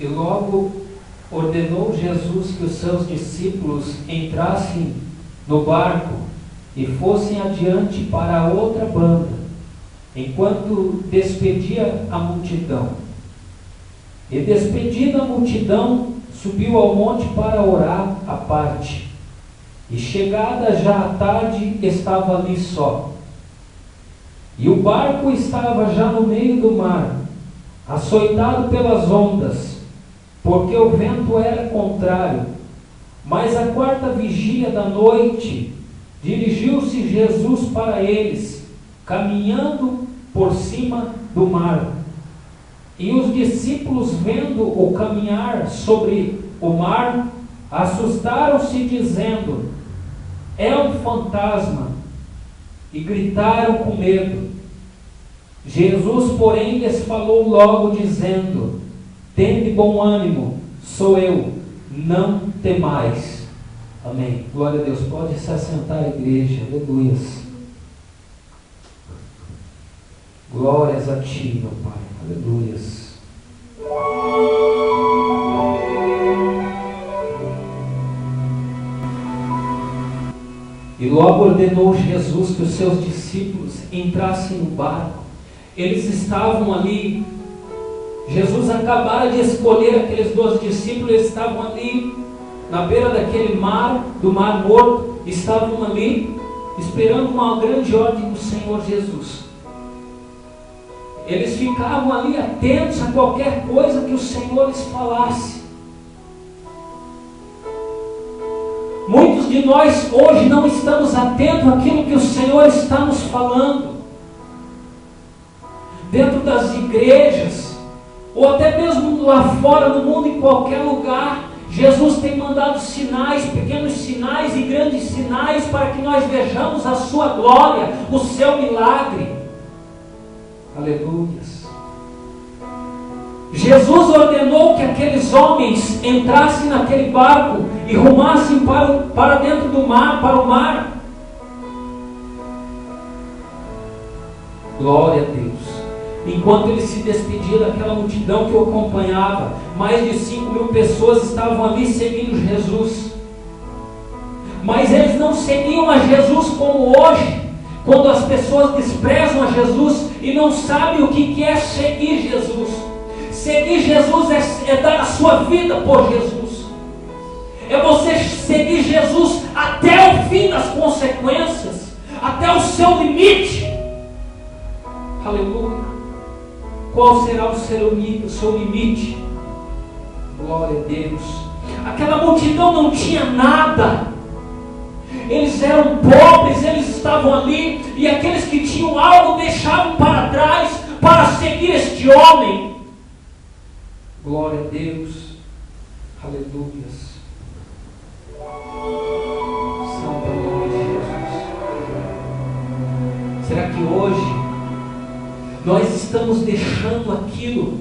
E logo ordenou Jesus que os seus discípulos entrassem no barco e fossem adiante para a outra banda, enquanto despedia a multidão. E despedida a multidão, subiu ao monte para orar à parte. E chegada já a tarde, estava ali só. E o barco estava já no meio do mar, açoitado pelas ondas, porque o vento era contrário. Mas à quarta vigília da noite, dirigiu-se Jesus para eles, caminhando por cima do mar. E os discípulos, vendo-o caminhar sobre o mar, assustaram-se, dizendo: é um fantasma, e gritaram com medo. Jesus, porém, lhes falou logo, dizendo: tende bom ânimo, sou eu, não temais. Amém. Glória a Deus. Pode se assentar, a igreja. Aleluias. Glórias a Ti, meu Pai. Aleluias. E logo ordenou Jesus que os seus discípulos entrassem no barco. Eles estavam ali. Jesus acabara de escolher aqueles 12 discípulos. Eles estavam ali na beira daquele mar, do Mar Morto. Estavam ali esperando uma grande ordem do Senhor Jesus. Eles ficavam ali atentos a qualquer coisa que o Senhor lhes falasse. Muitos de nós hoje não estamos atentos àquilo que o Senhor está nos falando. Dentro das igrejas, ou até mesmo lá fora no mundo, em qualquer lugar, Jesus tem mandado sinais, pequenos sinais e grandes sinais, para que nós vejamos a sua glória, o seu milagre. Aleluias. Jesus ordenou que aqueles homens entrassem naquele barco e rumassem para dentro do mar, para o mar. Glória a Deus. Enquanto ele se despedia daquela multidão que o acompanhava, mais de 5.000 pessoas estavam ali seguindo Jesus. Mas eles não seguiam a Jesus como hoje, quando as pessoas desprezam a Jesus e não sabem o que é seguir Jesus. Seguir Jesus é dar a sua vida por Jesus. É você seguir Jesus até o fim das consequências, até o seu limite. Aleluia. Qual será o seu limite? Glória a Deus. Aquela multidão não tinha nada. Eles eram pobres, eles estavam ali, e aqueles que tinham algo deixavam para trás para seguir este homem. Glória a Deus. Aleluias. Santo nome de Jesus. Será que hoje nós estamos deixando aquilo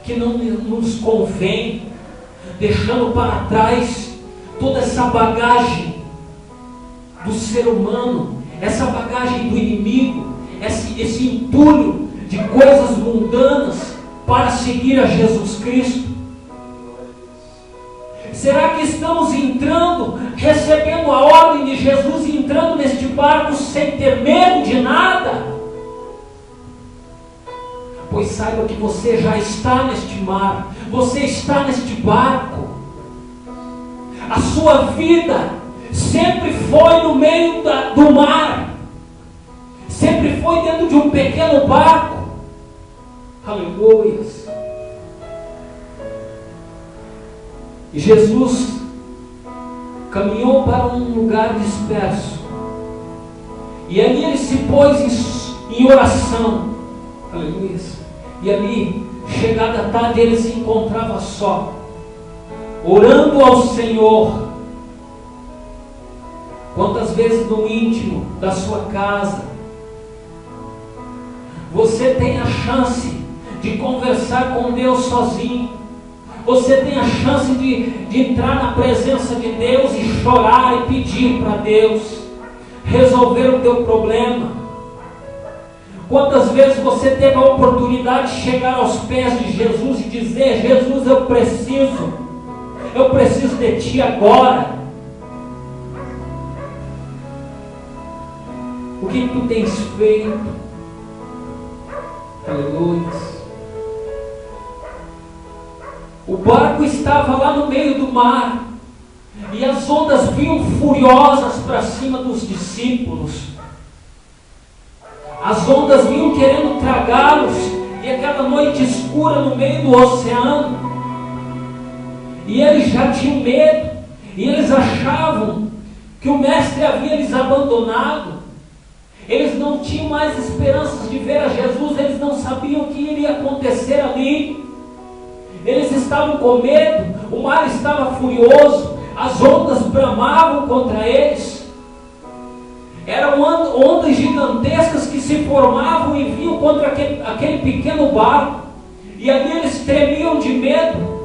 que não nos convém, deixando para trás toda essa bagagem do ser humano, essa bagagem do inimigo, esse entulho de coisas mundanas, para seguir a Jesus Cristo? Será que estamos entrando, recebendo a ordem de Jesus e entrando neste barco sem ter medo de nada? Pois saiba que você já está neste mar, você está neste barco. A sua vida sempre foi no meio do mar, sempre foi dentro de um pequeno barco. Aleluias. E Jesus caminhou para um lugar disperso, e ali ele se pôs em oração. Aleluias. E ali, chegada a tarde, ele se encontrava só, orando ao Senhor. Quantas vezes no íntimo da sua casa você tem a chance de conversar com Deus sozinho? Você tem a chance de entrar na presença de Deus e chorar e pedir para Deus resolver o teu problema? Quantas vezes você teve a oportunidade de chegar aos pés de Jesus e dizer: Jesus, eu preciso de Ti agora. O que Tu tens feito? Aleluia. O barco estava lá no meio do mar, e as ondas vinham furiosas para cima dos discípulos. As ondas vinham querendo tragá-los, e aquela noite escura no meio do oceano, e eles já tinham medo, e eles achavam que o Mestre havia lhes abandonado. Eles não tinham mais esperanças de ver a Jesus, eles não sabiam o que iria acontecer ali. Eles estavam com medo, o mar estava furioso, as ondas bramavam contra eles. Eram ondas gigantescas que se formavam e vinham contra aquele pequeno barco, e ali eles tremiam de medo.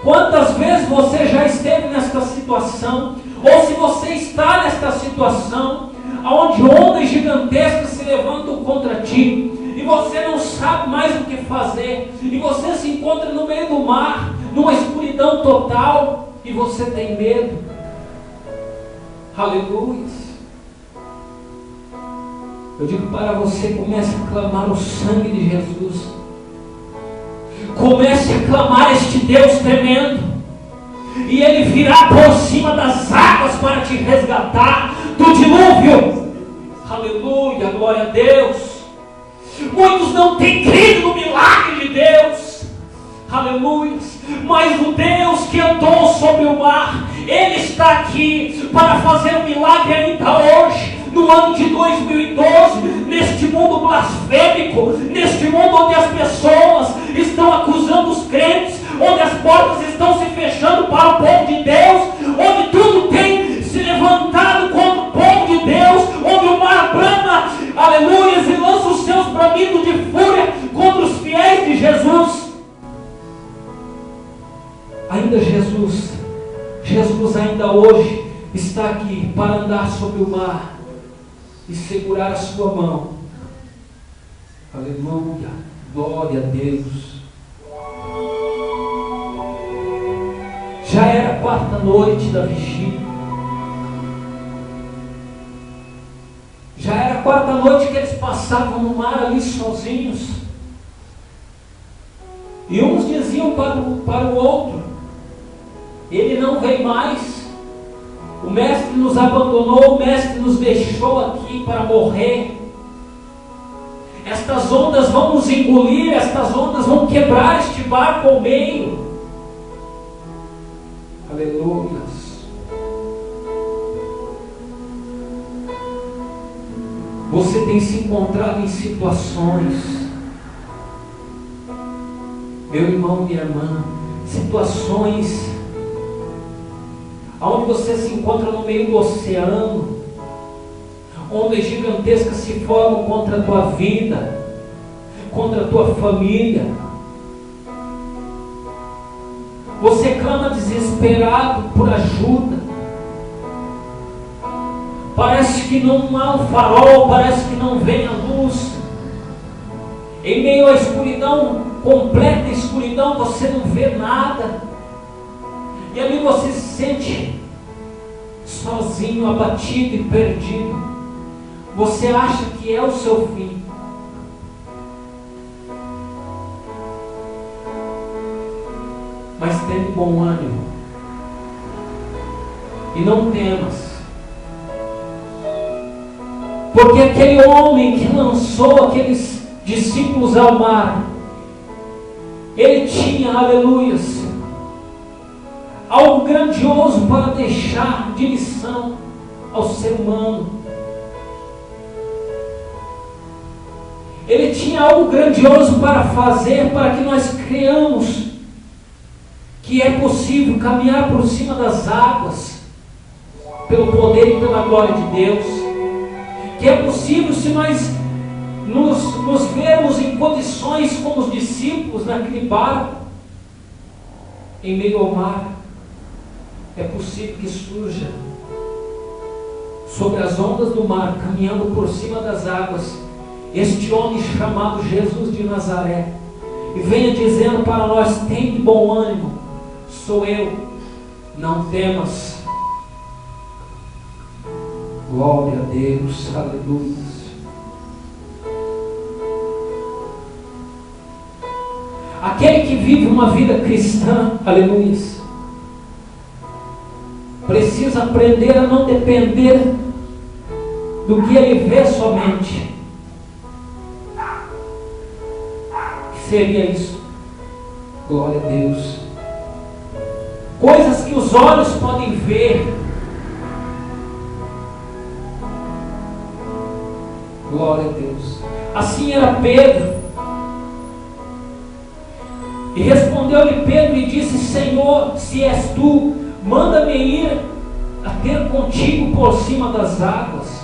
Quantas vezes você já esteve nesta situação, ou se você está nesta situação, onde ondas gigantescas se levantam contra ti, e você não sabe mais o que fazer, e você se encontra no meio do mar, numa escuridão total, e você tem medo. Aleluia. Eu digo para você: comece a clamar o sangue de Jesus, comece a clamar este Deus tremendo, e Ele virá por cima das águas para te resgatar do dilúvio. Aleluia, glória a Deus. Muitos não têm crido no milagre de Deus, aleluia, mas o Deus que andou sobre o mar, Ele está aqui para fazer um milagre ainda hoje, no ano de 2012, neste mundo blasfêmico, neste mundo onde as pessoas estão acusando os crentes, onde as portas estão se fechando para o povo de Deus, onde tudo tem se levantado contra o povo de Deus, onde o mar brama, aleluia, e lança os seus bramidos de fúria contra os fiéis de Jesus. Ainda Jesus ainda hoje está aqui para andar sobre o mar e segurar a sua mão. Aleluia, glória a Deus. Já era a quarta noite da vigília. Já era a quarta noite que eles passavam no mar ali sozinhos. E uns diziam para o outro: Ele não vem mais. O Mestre nos abandonou, o Mestre nos deixou aqui para morrer. Estas ondas vão nos engolir, estas ondas vão quebrar este barco ao meio. Aleluia. Você tem se encontrado em situações, meu irmão, minha irmã, situações onde você se encontra no meio do oceano, ondas gigantescas se formam contra a tua vida, contra a tua família. Você clama desesperado por ajuda. Parece que não há um farol, parece que não vem a luz. Em meio à escuridão, completa escuridão, você não vê nada. E ali você se sente sozinho, abatido e perdido. Você acha que é o seu fim. Mas tenha bom ânimo. E não temas. Porque aquele homem que lançou aqueles discípulos ao mar, ele tinha, aleluias, algo grandioso para deixar de lição ao ser humano. Ele tinha algo grandioso para fazer, para que nós creiamos que é possível caminhar por cima das águas, pelo poder e pela glória de Deus. Que é possível, se nós nos vermos em condições como os discípulos naquele barco, em meio ao mar, é possível que sobre as ondas do mar, caminhando por cima das águas, este homem chamado Jesus de Nazaré, e venha dizendo para nós: tem de bom ânimo, sou eu, não temas. Glória a Deus, aleluia. Aquele que vive uma vida cristã, aleluia, precisa aprender a não depender do que ele vê somente. O que seria isso? Glória a Deus. Coisas que os olhos podem ver. Glória a Deus. Assim era Pedro. E respondeu-lhe Pedro e disse: Senhor, se és tu, manda-me ir a ter contigo por cima das águas.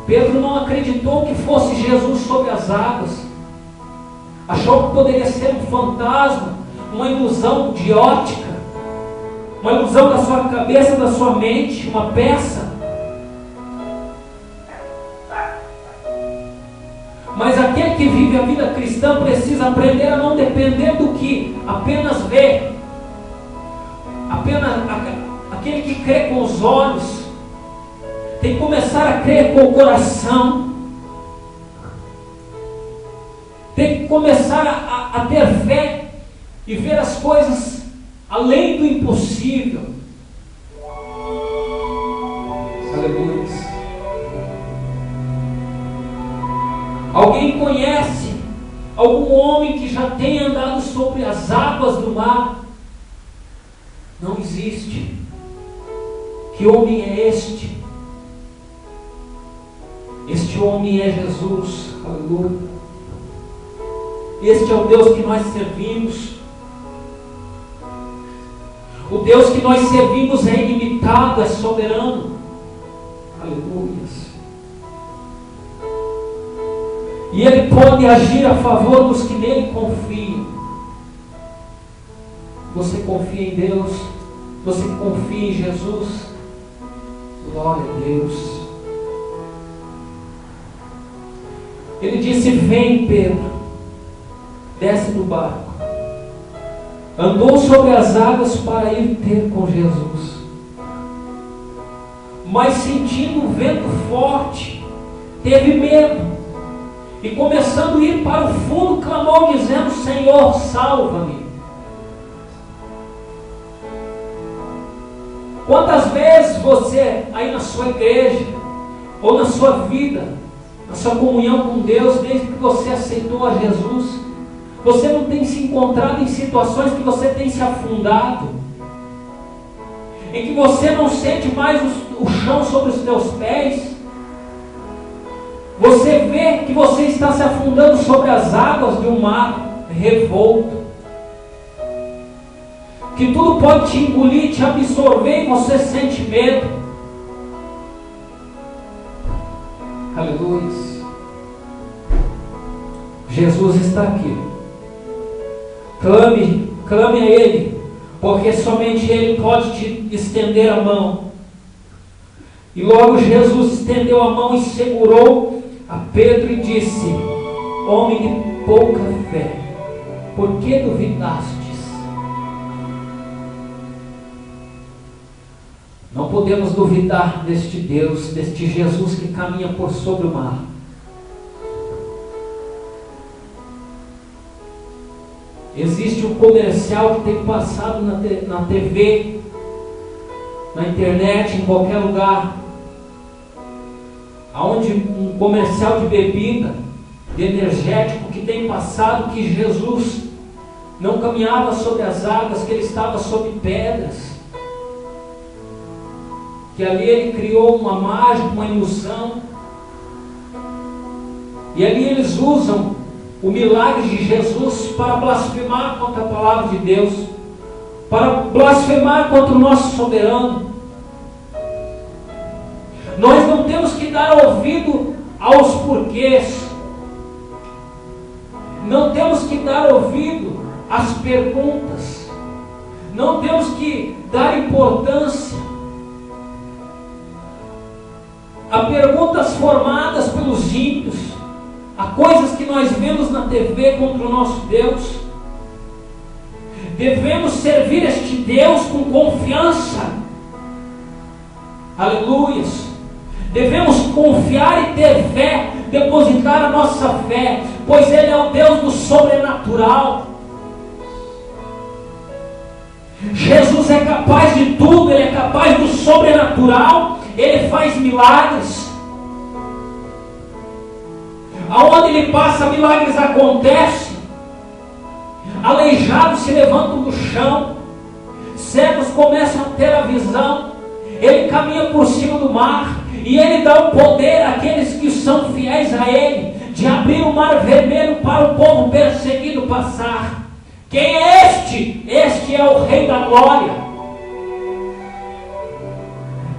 Pedro não acreditou que fosse Jesus sobre as águas. Achou que poderia ser um fantasma, uma ilusão de ótica, uma ilusão da sua cabeça, da sua mente, uma peça. Mas aquele que vive a vida cristã precisa aprender a não depender do que apenas vê. Aquele que crê com os olhos tem que começar a crer com o coração. Tem que começar a ter fé e ver as coisas além do impossível. Aleluia. Alguém conhece algum homem que já tenha andado sobre as águas do mar? Não existe. Que homem é este? Este homem é Jesus. Aleluia. Este é o Deus que nós servimos. O Deus que nós servimos é ilimitado, é soberano. Aleluia. E Ele pode agir a favor dos que nele confiam. Você confia em Deus? Você confia em Jesus? Glória a Deus. Ele disse: vem, Pedro, desce do barco. Andou sobre as águas para ir ter com Jesus. Mas sentindo um vento forte, teve medo. E começando a ir para o fundo, clamou dizendo: Senhor, salva-me. Quantas vezes você, aí na sua igreja, ou na sua vida, na sua comunhão com Deus, desde que você aceitou a Jesus, você não tem se encontrado em situações que você tem se afundado, em que você não sente mais o chão sobre os teus pés? Você vê que você está se afundando sobre as águas de um mar revolto, que tudo pode te engolir, te absorver, e você sente medo. Aleluia. Jesus está aqui. Clame a Ele, porque somente Ele pode te estender a mão. E logo Jesus estendeu a mão e segurou a Pedro e disse: homem de pouca fé, por que duvidastes? Não podemos duvidar deste Deus, deste Jesus que caminha por sobre o mar. Existe um comercial que tem passado na TV, na internet, em qualquer lugar, onde um comercial de bebida, de energético, que tem passado que Jesus não caminhava sobre as águas, que Ele estava sobre pedras, que ali Ele criou uma mágica, uma ilusão, e ali eles usam o milagre de Jesus para blasfemar contra a palavra de Deus, para blasfemar contra o nosso soberano. Nós não temos que dar ouvido aos porquês, não temos que dar ouvido às perguntas, não temos que dar importância a perguntas formadas pelos ímpios, a coisas que nós vemos na TV contra o nosso Deus. Devemos servir este Deus com confiança. Aleluias. Devemos confiar e ter fé, depositar a nossa fé, pois Ele é o Deus do sobrenatural. Jesus é capaz de tudo, Ele é capaz do sobrenatural, Ele faz milagres. Aonde Ele passa, milagres acontecem. Aleijados se levantam do chão, cegos começam a ter a visão. Ele caminha por cima do mar, e Ele dá o poder àqueles que são fiéis a Ele, de abrir o mar vermelho para o povo perseguido passar. Quem é este? Este é o Rei da Glória.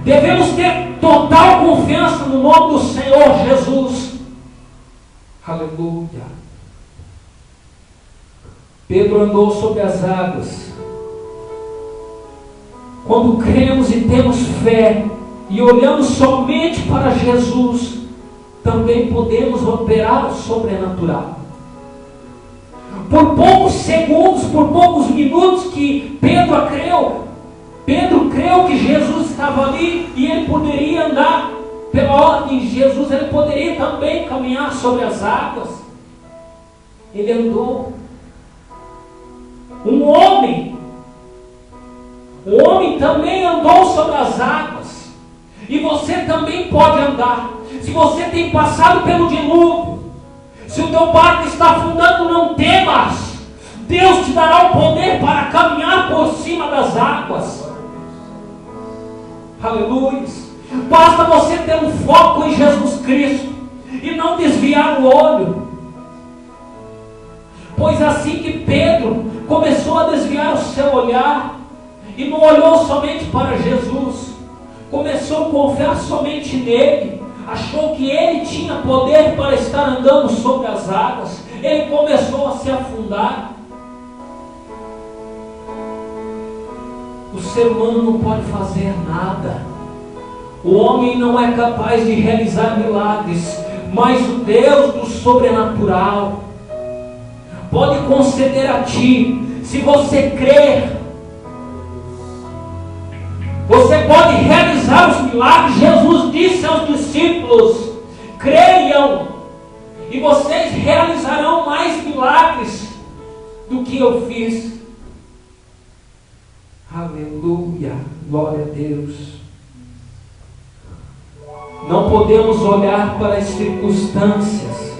Devemos ter total confiança no nome do Senhor Jesus. Aleluia. Pedro andou sobre as águas. Quando cremos e temos fé e olhamos somente para Jesus, também podemos operar o sobrenatural. Por poucos segundos, por poucos minutos que Pedro creu que Jesus estava ali e ele poderia andar pela ordem de Jesus, ele poderia também caminhar sobre as águas. Ele andou. Um homem também andou sobre as águas, e você também pode andar. Se você tem passado pelo dilúvio, se o teu barco está afundando, não temas. Deus te dará o poder para caminhar por cima das águas. Aleluia. Basta você ter um foco em Jesus Cristo e não desviar o olho. Pois assim que Pedro começou a desviar o seu olhar e não olhou somente para Jesus, começou a confiar somente nele, achou que ele tinha poder para estar andando sobre as águas, ele começou a se afundar. O ser humano não pode fazer nada. O homem não é capaz de realizar milagres, mas o Deus do sobrenatural pode conceder a ti. Se você crer, você pode realizar os milagres. Jesus disse aos discípulos: creiam, e vocês realizarão mais milagres do que eu fiz. Aleluia, glória a Deus. Não podemos olhar para as circunstâncias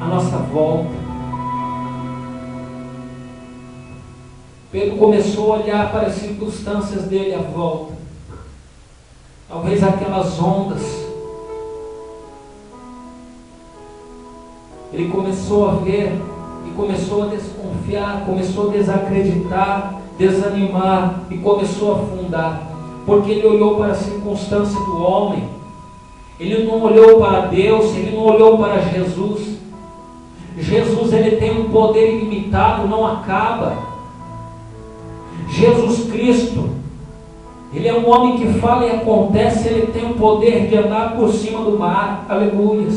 à nossa volta. Pedro começou a olhar para as circunstâncias dele à volta. Talvez aquelas ondas. Ele começou a ver e começou a desconfiar, começou a desacreditar, desanimar e começou a afundar. Porque ele olhou para a circunstância do homem. Ele não olhou para Deus, ele não olhou para Jesus. Jesus, ele tem um poder ilimitado, não acaba. Jesus Cristo, ele é um homem que fala e acontece, ele tem o poder de andar por cima do mar. Aleluia.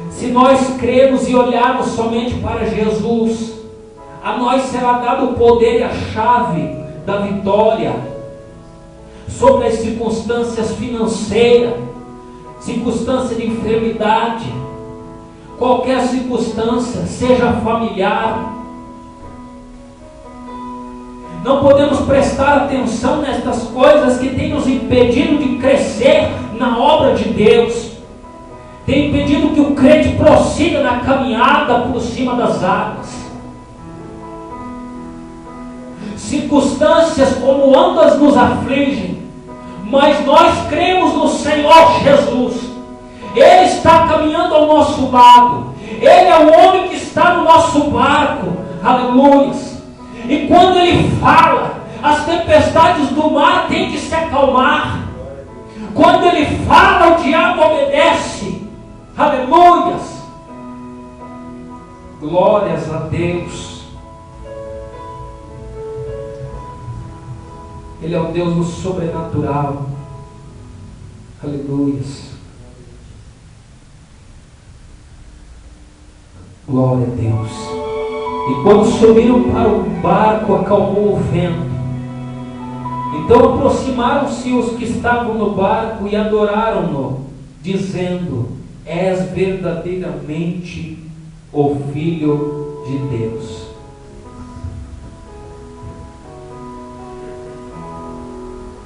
Se nós cremos e olharmos somente para Jesus, a nós será dado o poder e a chave da vitória sobre as circunstâncias financeiras, circunstância de enfermidade, qualquer circunstância, seja familiar. Não podemos prestar atenção nestas coisas que têm nos impedido de crescer na obra de Deus, tem impedido que o crente prossiga na caminhada por cima das águas. Circunstâncias como ondas nos afligem, mas nós cremos no Senhor Jesus. Ele está caminhando ao nosso lado. Ele é o homem que está no nosso barco. Aleluia. E quando Ele fala, as tempestades do mar têm que se acalmar. Quando Ele fala, o diabo obedece. Aleluia. Glórias a Deus. Ele é o Deus do sobrenatural. Aleluia. Glória a Deus. E quando subiram para o barco, acalmou o vento. Então aproximaram-se os que estavam no barco e adoraram-no, dizendo: És verdadeiramente o Filho de Deus.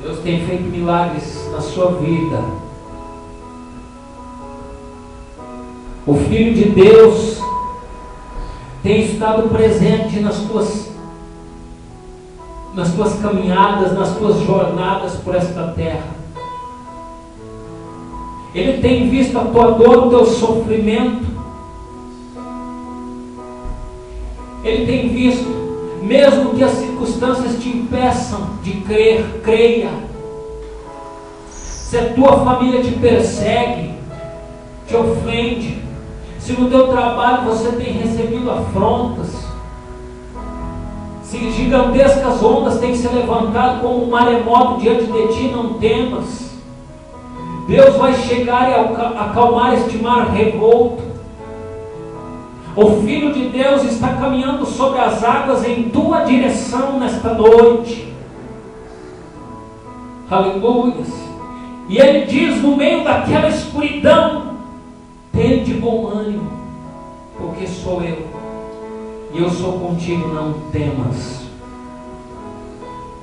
Deus tem feito milagres na sua vida. O Filho de Deus tem estado presente nas tuas caminhadas, nas tuas jornadas por esta terra. Ele tem visto a tua dor, o teu sofrimento. Ele tem visto, mesmo que as circunstâncias te impeçam de crer, creia. Se a tua família te persegue, te ofende, se no teu trabalho você tem recebido afrontas, se gigantescas ondas têm se levantado como um maremoto diante de ti, não temas. Deus vai chegar e acalmar este mar revolto. O Filho de Deus está caminhando sobre as águas em tua direção nesta noite. Aleluia. E Ele diz no meio daquela escuridão: tende bom ânimo, porque sou eu, e eu sou contigo, não temas.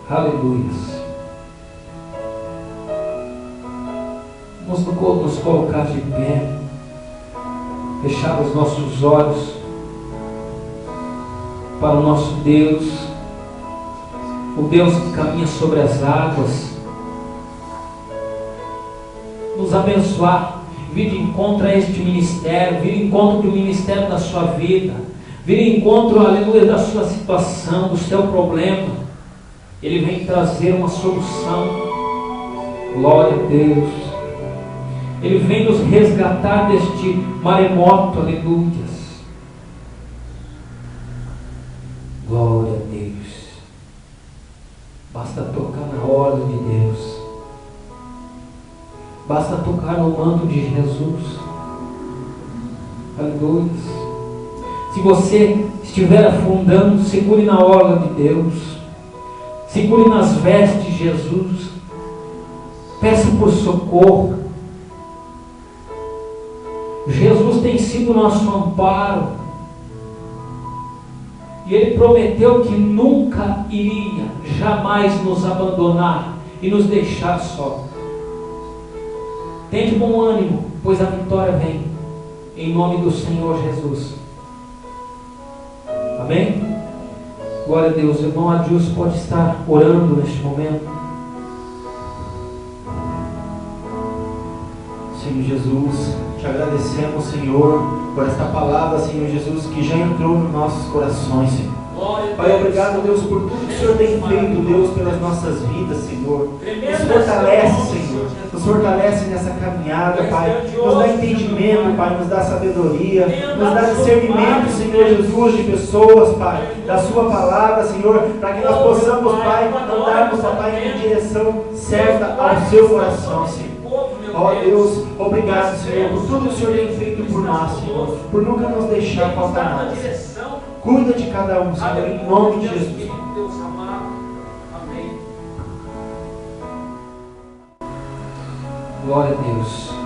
Aleluia. Vamos nos colocar de pé, fechar os nossos olhos para o nosso Deus, o Deus que caminha sobre as águas, nos abençoar, vir de encontro a este ministério, vir de encontro do ministério da sua vida, vir de encontro, aleluia, da sua situação, do seu problema. Ele vem trazer uma solução. Glória a Deus. Ele vem nos resgatar deste maremoto, aleluia. Glória a Deus. Basta tocar na ordem de Deus. Basta tocar no manto de Jesus. Aleluia. Se você estiver afundando, segure na orla de Deus. Segure nas vestes de Jesus. Peça por socorro. Jesus tem sido nosso amparo. E Ele prometeu que nunca iria, jamais nos abandonar e nos deixar só. Tende bom ânimo, pois a vitória vem, em nome do Senhor Jesus. Amém? Glória a Deus. O irmão Adilson pode estar orando neste momento. Senhor Jesus, te agradecemos, Senhor, por esta palavra, Senhor Jesus, que já entrou nos nossos corações, Senhor. Pai, obrigado, Deus, por tudo que o Senhor tem feito, Deus, pelas nossas vidas, Senhor. Nos fortalece, Senhor. Nos fortalece nessa caminhada, Pai. Nos dá entendimento, Pai. Nos dá sabedoria. Nos dá discernimento, Senhor Jesus, de pessoas, Pai. Da sua palavra, Senhor, para que nós possamos, Pai, andarmos, Pai, em direção certa ao seu coração, Senhor. Ó Deus, obrigado, Senhor, por tudo que o Senhor tem feito por nós, Senhor. Por nunca nos deixar faltar nada, Senhor. Cuida de cada um, Senhor, em nome de Jesus. Deus amado. Amém. Glória a Deus.